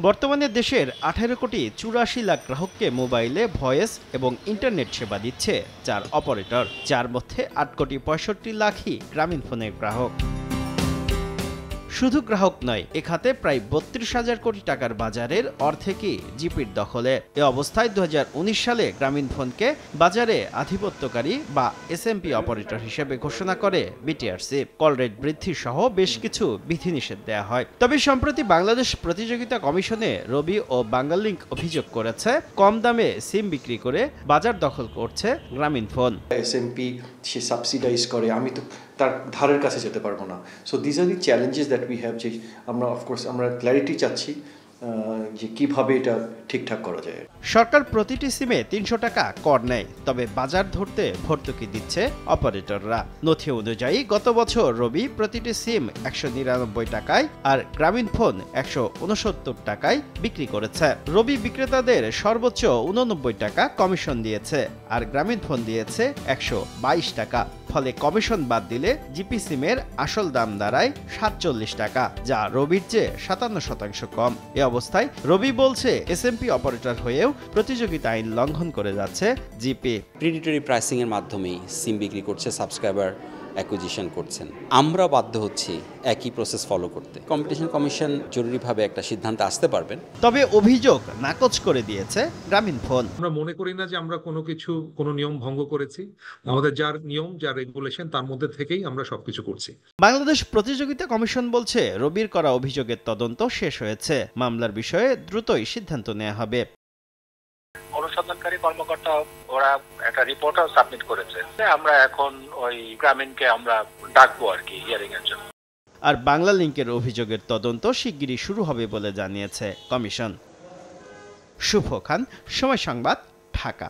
বর্তমানে দেশের 18,84,00,000 গ্রাহককে মোবাইলে ভয়েস এবং ইন্টারনেট সেবা দিচ্ছে 4 অপারেটর, যার মধ্যে 8,65,00,000ই গ্রামীণ ফোনের গ্রাহক। শুধু গ্রাহক নয়, এ খাতে প্রায় 32,000 কোটি টাকার বাজারের অর্ধেকই জিপির দখলে। এ অবস্থায় 2019 সালে গ্রামীণফোনকে বাজারে আধিপত্যকারী বা এসএমপি অপারেটর হিসেবে ঘোষণা করে বিটিআরসি। কল রেট বৃদ্ধি সহ বেশ কিছু বিধিনিষেধ দেয়া হয়। তবে সম্প্রতি বাংলাদেশ প্রতিযোগিতা কমিশনে রবি ও বাংলালিংক অভিযোগ করেছে, কম দামে সিম বিক্রি করে বাজার দখল করছে গ্রামীণফোন। এসএমপি সে সাবসিডাইজ করে, আমি তো তার ধারের কাছে যেতে পারবো না। So this are the challenges that we have, যে আমরা অফকোর্স আমরা ক্ল্যারিটি চাচ্ছি যে কিভাবে এটা ঠিকঠাক করা যায়। সরকার প্রতিটি সিমে 300 টাকা কর নেয়, তবে বাজার ধরতে ভর্তুকি দিচ্ছে অপারেটররা। নথি অনুযায়ী গত বছর রবি প্রতিটি সিম 199 টাকায় আর গ্রামীণফোন 169 টাকায় বিক্রি করেছে। রবি বিক্রেতাদের সর্বোচ্চ 89 টাকা কমিশন দিয়েছে আর গ্রামীণফোন দিয়েছে 122 টাকা। ফলে কমিশন বাদ দিলে জিপি সিমের আসল দাম দাঁড়ায় 47 টাকা, যা রবির চেয়ে 57% কম। এ অবস্থায় রবি বলছে, এসএমপি অপারেটর হয়েও প্রতিযোগিতা আইন লঙ্ঘন করে যাচ্ছে জিপি। প্রিডিটরি প্রাইসিং এর মাধ্যমেই সিম বিক্রি করছে, সাবস্ক্রাইবার অ্যাকুইজিশন করছেন। আমরা বাধ্য হচ্ছি একই প্রসেস ফলো করতে। কম্পিটিশন কমিশন জরুরিভাবে একটা সিদ্ধান্তে আসতে পারবেন। তবে অভিযোগ নাকচ করে দিয়েছে গ্রামীণফোন। আমরা মনে করি না যে আমরা কোনো নিয়ম ভঙ্গ করেছি। আমাদের যার নিয়ম, যার রেগুলেশন, তার মধ্যে থেকেই আমরা সবকিছু করছি। বাংলাদেশ প্রতিযোগিতা কমিশন বলছে, রবির করা অভিযোগের তদন্ত শেষ হয়েছে। মামলার বিষয়ে দ্রুতই সিদ্ধান্ত নেওয়া হবে। অনুসন্ধানকারী কর্মকর্তা ওরা একটা রিপোর্টও সাবমিট করেছে। আমরা এখন ওই গ্রামীণকে আমরা ডাকবো আর কি হিয়ারিং এর জন্য। আর বাংলালিংকের অভিযোগের তদন্ত শিগগিরই শুরু হবে বলে জানিয়েছে কমিশন। শুভ খান, সময় সংবাদ, ঢাকা।